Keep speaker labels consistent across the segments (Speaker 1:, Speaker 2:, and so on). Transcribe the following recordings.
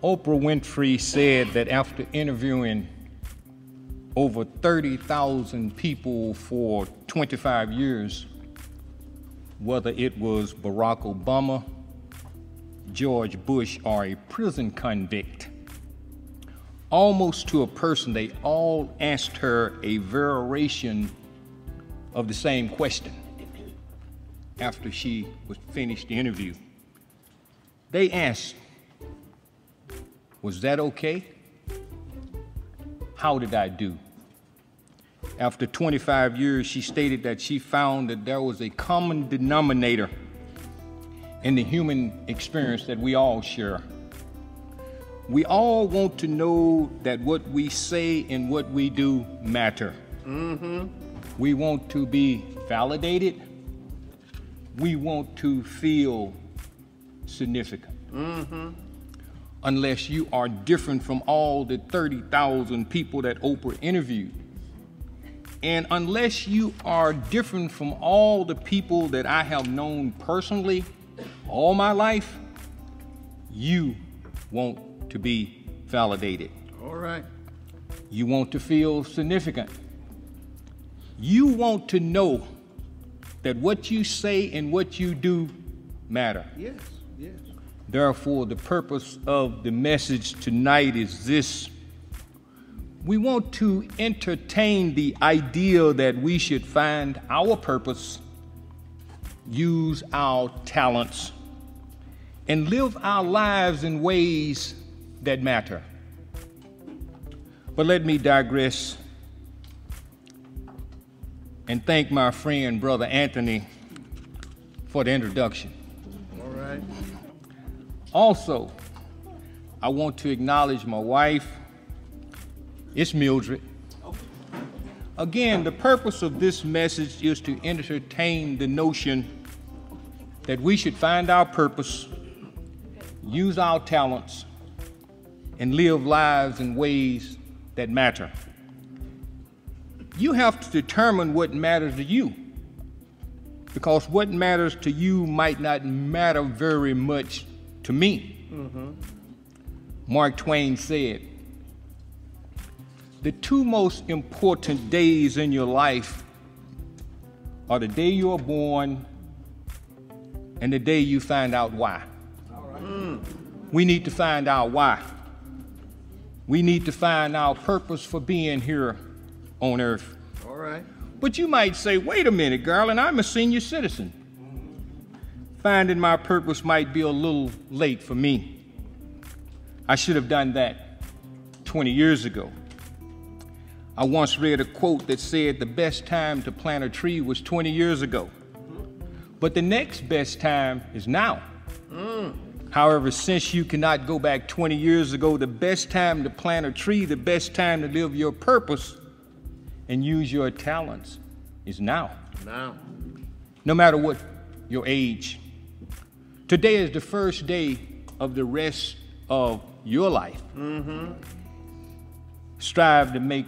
Speaker 1: Oprah Winfrey said that after interviewing over 30,000 people for 25 years, whether it was Barack Obama, George Bush, or a prison convict, almost to a person, they all asked her a variation of the same question after she was finished the interview. They asked, "Was that okay? How did I do?" After 25 years, she stated that she found that there was a common denominator in the human experience that we all share. We all want to know that what we say and what we do matter. We want to be validated. We want to feel significant. Unless you are different from all the 30,000 people that Oprah interviewed. And unless you are different from all the people that I have known personally all my life, you want to be validated.
Speaker 2: All right.
Speaker 1: You want to feel significant. You want to know that what you say and what you do matter.
Speaker 2: Yes, yes.
Speaker 1: Therefore, the purpose of the message tonight is this. We want to entertain the idea that we should find our purpose, use our talents, and live our lives in ways that matter. But let me digress and thank my friend, Brother Anthony, for the introduction.
Speaker 2: All right.
Speaker 1: Also, I want to acknowledge my wife. It's Mildred. Again, the purpose of this message is to entertain the notion that we should find our purpose, use our talents, and live lives in ways that matter. You have to determine what matters to you, because what matters to you might not matter very much to me. Mark Twain said, "The two most important days in your life are the day you are born and the day you find out why."
Speaker 2: All right.
Speaker 1: We need to find out why. We need to find our purpose for being here on earth.
Speaker 2: All right.
Speaker 1: But you might say, wait a minute, Garland, I'm a senior citizen. Finding my purpose might be a little late for me. I should have done that 20 years ago. I once read a quote that said the best time to plant a tree was 20 years ago. But the next best time is now. However, since you cannot go back 20 years ago, the best time to plant a tree, the best time to live your purpose and use your talents is now.
Speaker 2: Now.
Speaker 1: No matter what your age. Today is the first day of the rest of your life. Strive to make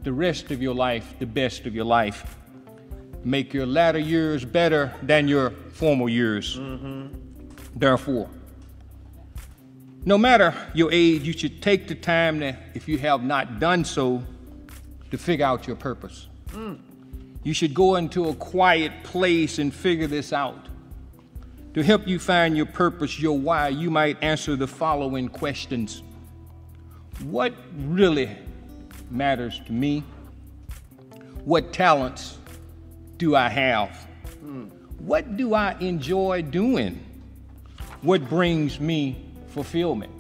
Speaker 1: the rest of your life the best of your life. Make your latter years better than your former years. Therefore, no matter your age, you should take the time to, if you have not done so, to figure out your purpose. You should go into a quiet place and figure this out. To help you find your purpose, your why, you might answer the following questions. What really matters to me? What talents do I have? What do I enjoy doing? What brings me fulfillment?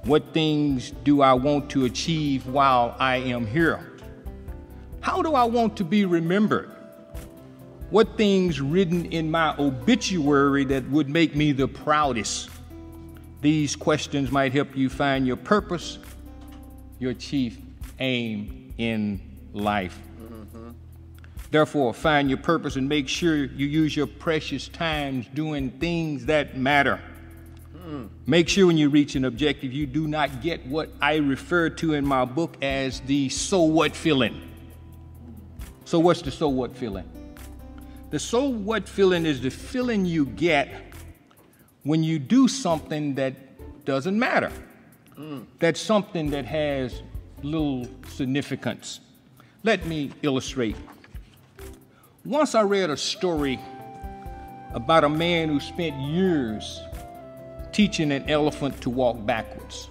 Speaker 1: What things do I want to achieve while I am here? How do I want to be remembered? What things written in my obituary that would make me the proudest? These questions might help you find your purpose, your chief aim in life. Therefore, find your purpose and make sure you use your precious times doing things that matter. Make sure when you reach an objective, you do not get what I refer to in my book as the so what feeling. So what's the so what feeling? The so what feeling is the feeling you get when you do something that doesn't matter. That's something that has little significance. Let me illustrate. Once I read a story about a man who spent years teaching an elephant to walk backwards.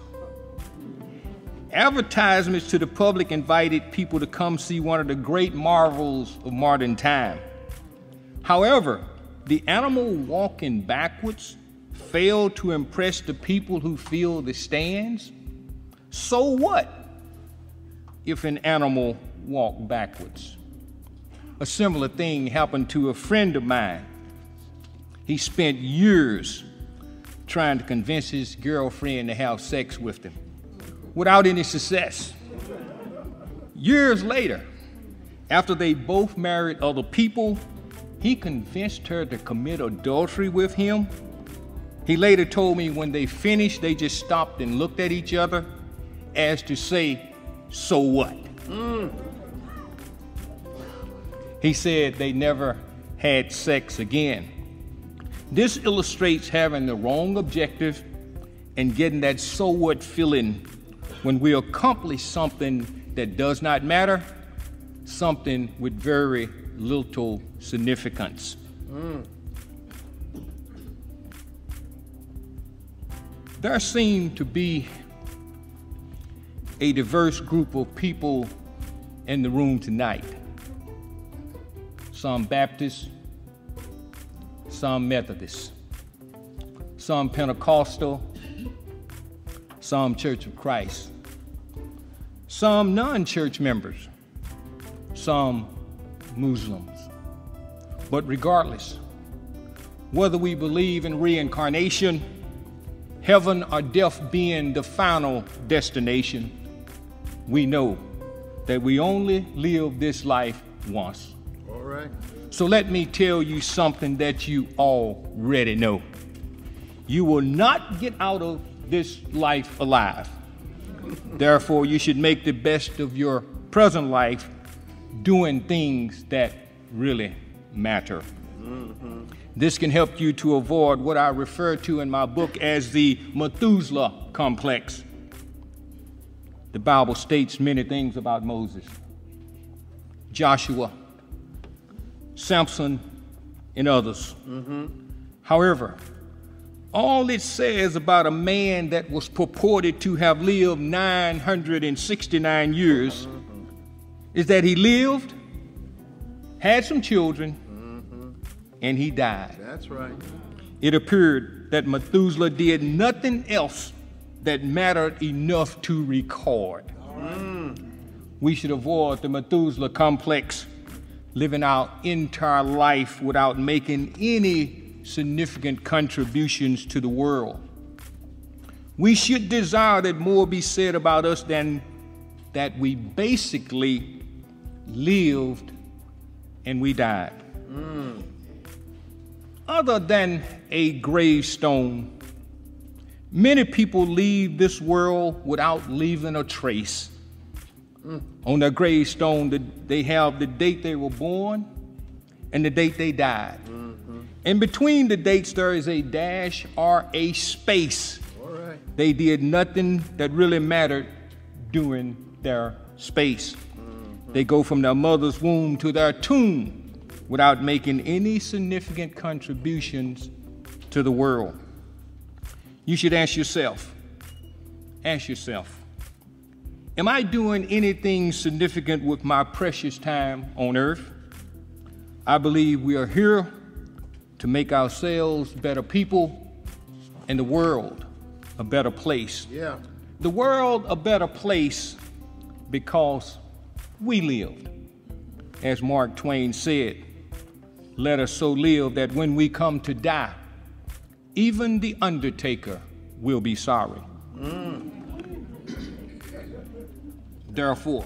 Speaker 1: Advertisements to the public invited people to come see one of the great marvels of modern time. However, the animal walking backwards failed to impress the people who fill the stands. So what if an animal walked backwards? A similar thing happened to a friend of mine. He spent years trying to convince his girlfriend to have sex with him without any success. Years later, after they both married other people, he convinced her to commit adultery with him. He later told me when they finished, they just stopped and looked at each other as to say, so what? He said they never had sex again. This illustrates having the wrong objective and getting that so what feeling when we accomplish something that does not matter, something with very little significance. There seem to be a diverse group of people in the room tonight. Some Baptists, some Methodists, some Pentecostal, some Church of Christ, some non-church members, some Muslims. But regardless, whether we believe in reincarnation, heaven or death being the final destination, we know that we only live this life once.
Speaker 2: All right.
Speaker 1: So let me tell you something that you already know. You will not get out of this life alive. Therefore, you should make the best of your present life doing things that really matter. This can help you to avoid what I refer to in my book as the Methuselah complex. The Bible states many things about Moses, Joshua, Samson, and others. However, all it says about a man that was purported to have lived 969 years is that he lived, had some children, and he died.
Speaker 2: That's right.
Speaker 1: It appeared that Methuselah did nothing else that mattered enough to record. We should avoid the Methuselah complex, living our entire life without making any significant contributions to the world. We should desire that more be said about us than that we basically lived and we died. Other than a gravestone, many people leave this world without leaving a trace. On their gravestone, they have the date they were born and the date they died. And between the dates, there is a dash or a space.
Speaker 2: All right.
Speaker 1: They did nothing that really mattered during their space. They go from their mother's womb to their tomb without making any significant contributions to the world. You should ask yourself, am I doing anything significant with my precious time on earth? I believe we are here to make ourselves better people and the world a better place.
Speaker 2: Yeah.
Speaker 1: The world a better place because we lived. As Mark Twain said, let us so live that when we come to die, even the undertaker will be sorry. Therefore,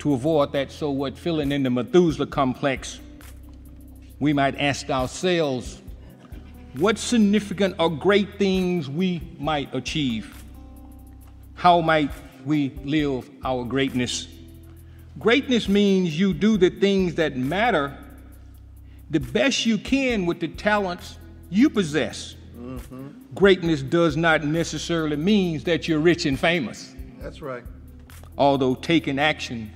Speaker 1: to avoid that so what feeling in the Methuselah complex, we might ask ourselves what significant or great things we might achieve. How might we live our greatness? Greatness means you do the things that matter the best you can with the talents you possess. Greatness does not necessarily mean that you're rich and famous.
Speaker 2: That's right.
Speaker 1: Although taking action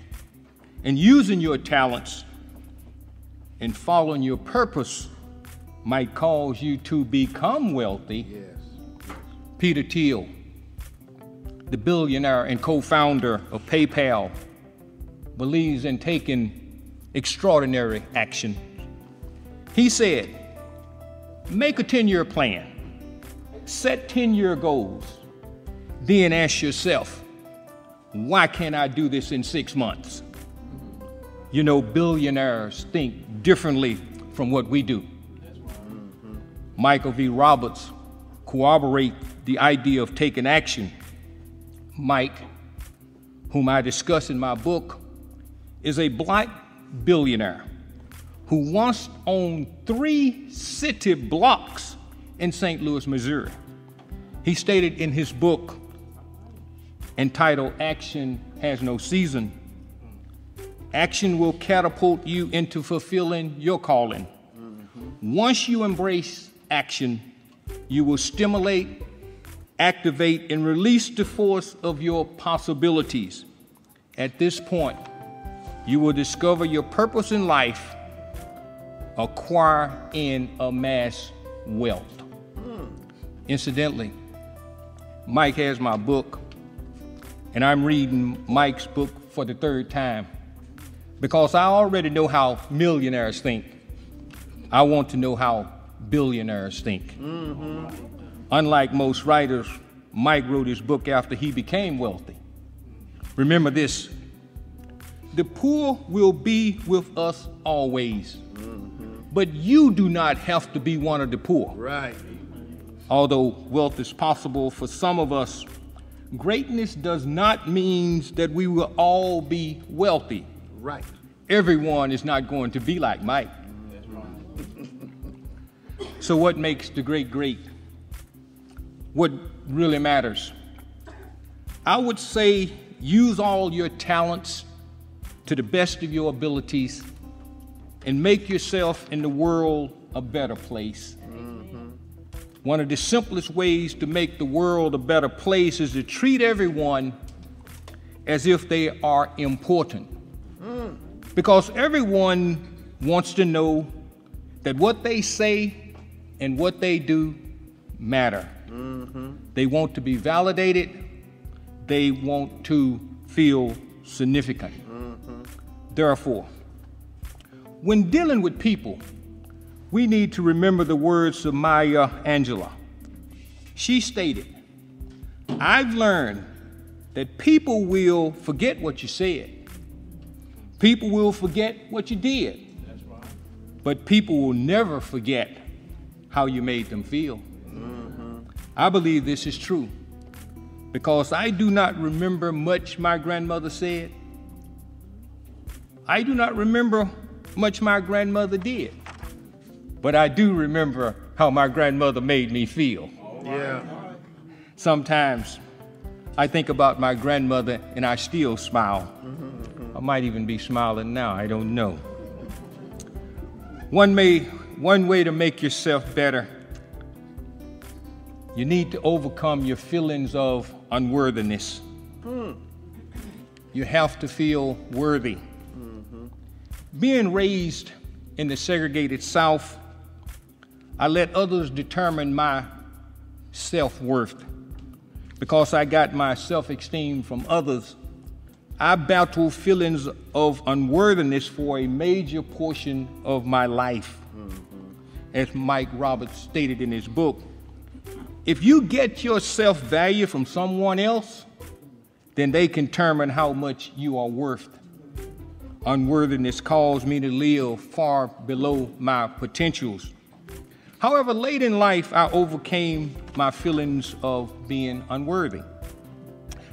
Speaker 1: and using your talents and following your purpose might cause you to become wealthy.
Speaker 2: Yes.
Speaker 1: Peter Thiel, the billionaire and co-founder of PayPal, believes in taking extraordinary action. He said, make a 10-year plan, set 10-year goals, then ask yourself, why can't I do this in 6 months? You know, billionaires think differently from what we do. Michael V. Roberts corroborates the idea of taking action. Mike, whom I discuss in my book, is a black billionaire who once owned 3 city blocks in St. Louis, Missouri. He stated in his book, entitled Action Has No Season, action will catapult you into fulfilling your calling. Once you embrace action, you will stimulate, activate, and release the force of your possibilities. At this point, you will discover your purpose in life, acquire and amass wealth. Incidentally, Mike has my book, and I'm reading Mike's book for the 3rd time because I already know how millionaires think. I want to know how billionaires think. Unlike most writers, Mike wrote his book after he became wealthy. Remember this, the poor will be with us always, but you do not have to be one of the poor.
Speaker 2: Right.
Speaker 1: Although wealth is possible for some of us, greatness does not mean that we will all be wealthy.
Speaker 2: Right.
Speaker 1: Everyone is not going to be like Mike. So what makes the great great? What really matters? I would say use all your talents to the best of your abilities and make yourself and the world a better place. One of the simplest ways to make the world a better place is to treat everyone as if they are important. Because everyone wants to know that what they say and what they do matter. They want to be validated. They want to feel significant. Therefore, when dealing with people, we need to remember the words of Maya Angelou. She stated, I've learned that people will forget what you said. People will forget what you did. But people will never forget how you made them feel. I believe this is true because I do not remember much my grandmother said. I do not remember much my grandmother did. But I do remember how my grandmother made me feel.
Speaker 2: Yeah.
Speaker 1: Sometimes I think about my grandmother and I still smile. I might even be smiling now, I don't know. One way to make yourself better, you need to overcome your feelings of unworthiness. You have to feel worthy. Being raised in the segregated South, I let others determine my self-worth. Because I got my self-esteem from others, I battled feelings of unworthiness for a major portion of my life. As Mike Roberts stated in his book, if you get your self-value from someone else, then they can determine how much you are worth. Unworthiness caused me to live far below my potentials. However, late in life, I overcame my feelings of being unworthy.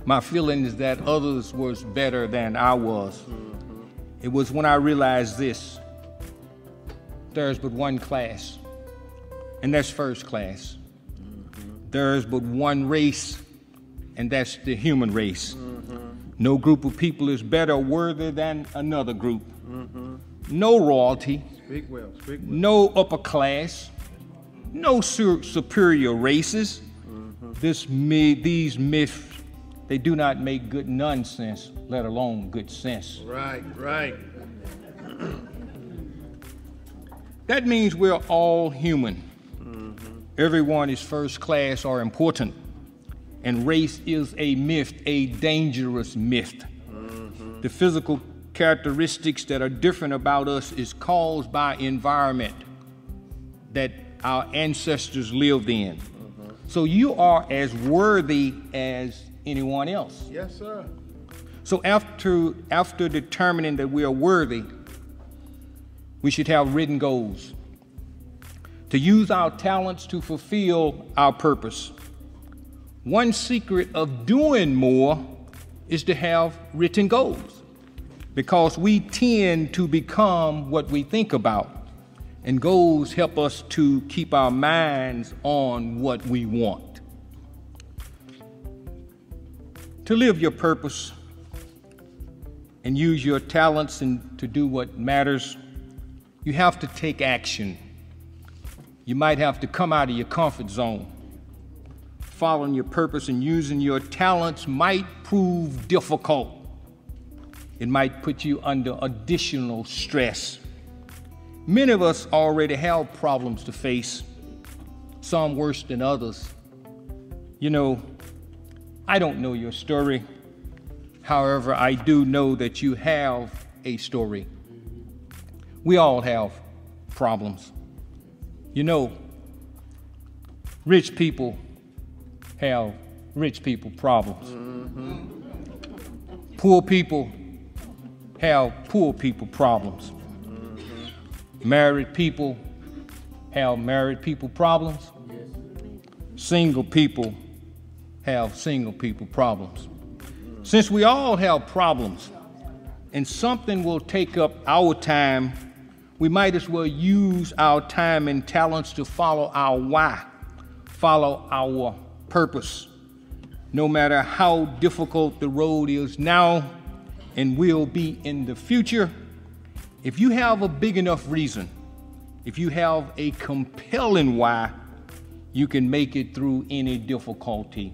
Speaker 1: My feelings that others was better than I was. It was when I realized this. There's but one class, and that's first class. There's but one race, and that's the human race. No group of people is better or worthy than another group. No royalty.
Speaker 2: Speak well, speak well.
Speaker 1: No upper class. no superior races. These myths, they do not make good nonsense, let alone good sense.
Speaker 2: Right, right.
Speaker 1: That means we're all human. Everyone is first class or important. And race is a myth, a dangerous myth. The physical characteristics that are different about us is caused by environment that our ancestors lived in. So you are as worthy as anyone else.
Speaker 2: Yes, sir.
Speaker 1: So after determining that we are worthy, we should have written goals to use our talents to fulfill our purpose. One secret of doing more is to have written goals, because we tend to become what we think about, and goals help us to keep our minds on what we want. To live your purpose and use your talents and to do what matters, you have to take action. You might have to come out of your comfort zone. Following your purpose and using your talents might prove difficult. It might put you under additional stress. Many of us already have problems to face, some worse than others. You know, I don't know your story. However, I do know that you have a story. We all have problems. You know, rich people have rich people problems. Poor people have poor people problems. Married people have married people problems. Single people have single people problems. Since we all have problems and something will take up our time, we might as well use our time and talents to follow our why, follow our purpose. No matter how difficult the road is now and will be in the future, if you have a big enough reason, if you have a compelling why, you can make it through any difficulty.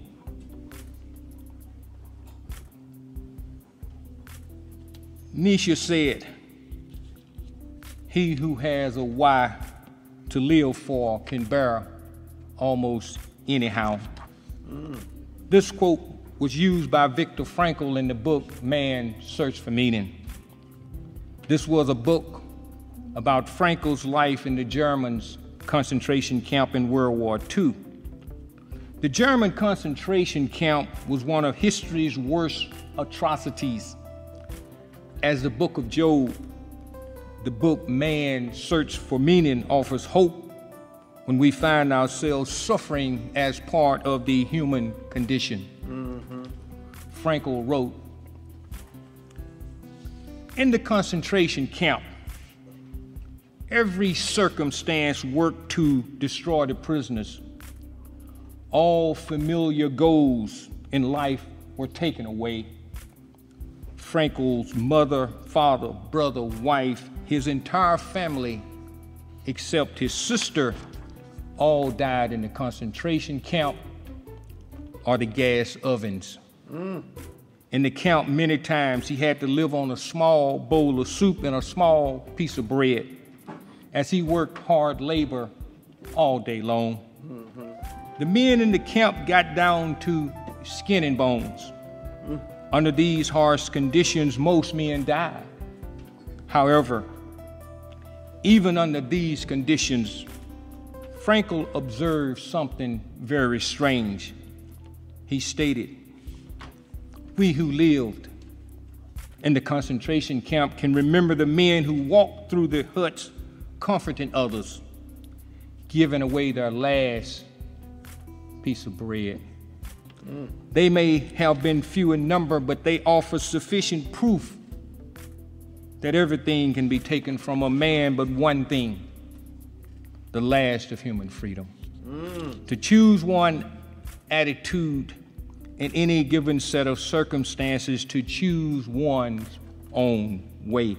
Speaker 1: Nietzsche said, "He who has a why to live for can bear almost anyhow." This quote was used by Viktor Frankl in the book Man's Search for Meaning. This was a book about Frankl's life in the German concentration camp in World War II. The German concentration camp was one of history's worst atrocities. As the book of Job, the book Man's Search for Meaning offers hope when we find ourselves suffering as part of the human condition. Frankl wrote, "In the concentration camp, every circumstance worked to destroy the prisoners. All familiar goals in life were taken away. Frankl's mother, father, brother, wife, his entire family, except his sister, all died in the concentration camp or the gas ovens. In the camp, many times he had to live on a small bowl of soup and a small piece of bread as he worked hard labor all day long. The men in the camp got down to skin and bones. Under these harsh conditions, most men died. However, even under these conditions, Frankl observed something very strange. He stated, "We who lived in the concentration camp can remember the men who walked through the huts comforting others, giving away their last piece of bread. They may have been few in number, but they offer sufficient proof that everything can be taken from a man but one thing, the last of human freedom. To choose one attitude in any given set of circumstances, to choose one's own way."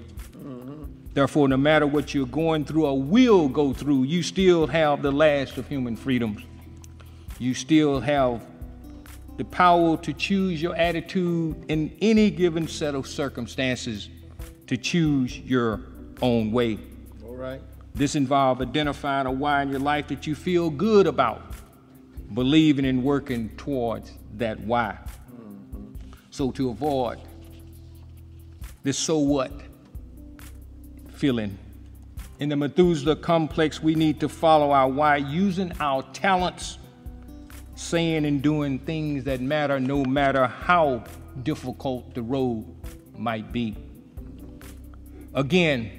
Speaker 1: Therefore, no matter what you're going through or will go through, you still have the last of human freedoms. You still have the power to choose your attitude in any given set of circumstances, to choose your own way.
Speaker 2: All right.
Speaker 1: This involves identifying a why in your life that you feel good about, believing and working towards that why. So to avoid this so what feeling, in the Methuselah complex, we need to follow our why using our talents, saying and doing things that matter no matter how difficult the road might be. Again,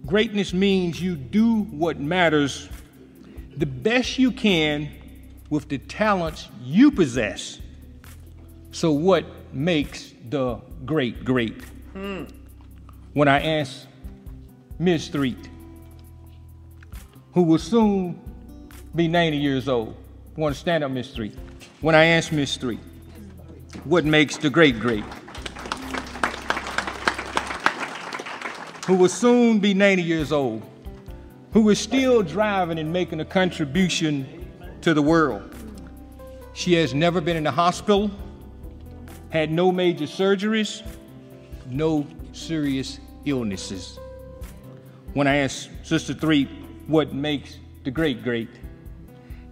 Speaker 1: greatness means you do what matters the best you can with the talents you possess. So what makes the great great? When I asked Miss Street, who will soon be 90 years old, want to stand up, Miss Street? When I asked Miss Street, what makes the great great? Who will soon be 90 years old, who is still driving and making a contribution to the world. She has never been in the hospital, had no major surgeries, no serious illnesses. When I asked Sister Three what makes the great great,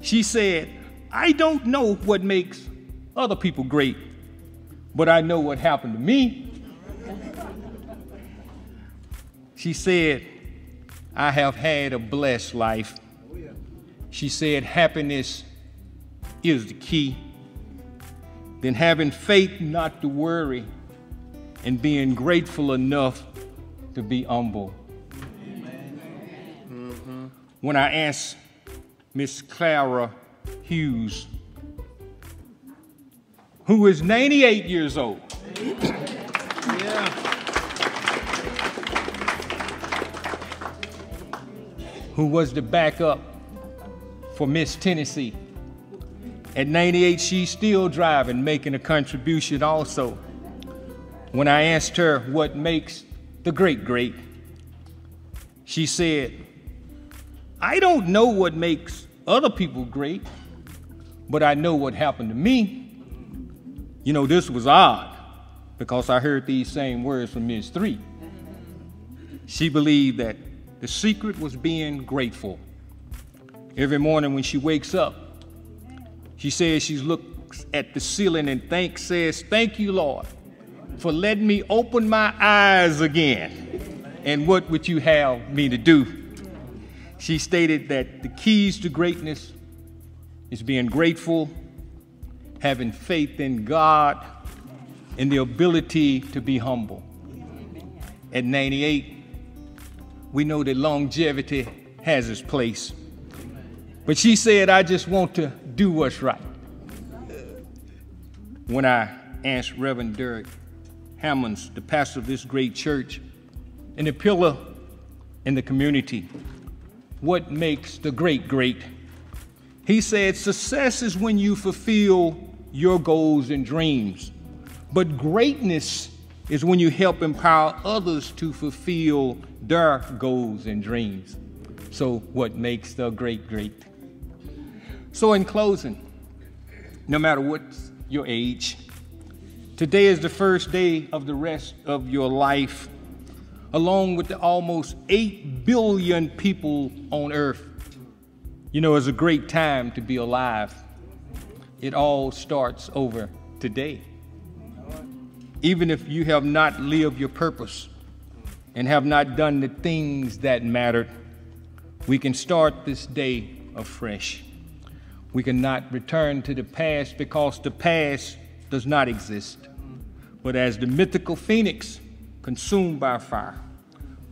Speaker 1: she said, I don't know what makes other people great, but I know what happened to me. She said, I have had a blessed life. She said, happiness is the key. Then having faith not to worry and being grateful enough to be humble. When I asked Miss Clara Hughes, who is 98 years old, who was the backup for Miss Tennessee. At 98, she's still driving, making a contribution also. When I asked her what makes the great great, she said, I don't know what makes other people great, but I know what happened to me. You know, this was odd because I heard these same words from Ms. Three. She believed that the secret was being grateful. Every morning when she wakes up, she says she looks at the ceiling and says, thank you, Lord, for letting me open my eyes again. And what would you have me to do? She stated that the keys to greatness is being grateful, having faith in God, and the ability to be humble. At 98, we know that longevity has its place. But she said, I just want to do what's right. When I asked Reverend Derek Hammonds, the pastor of this great church and a pillar in the community, what makes the great great? He said, success is when you fulfill your goals and dreams. But greatness is when you help empower others to fulfill their goals and dreams. So what makes the great great? So in closing, no matter what's your age, today is the first day of the rest of your life, along with the almost 8 billion people on earth. You know, it's a great time to be alive. It all starts over today. Even if you have not lived your purpose and have not done the things that mattered, we can start this day afresh. We cannot return to the past because the past does not exist. But as the mythical phoenix consumed by fire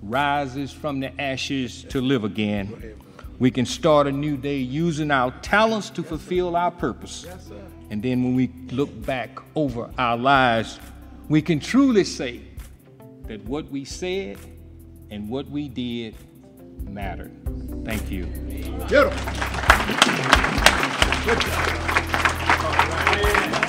Speaker 1: rises from the ashes to live again, we can start a new day using our talents to fulfill our purpose. And then when we look back over our lives, we can truly say that what we said and what we did mattered. Thank you.
Speaker 2: Beautiful. Good job. All right.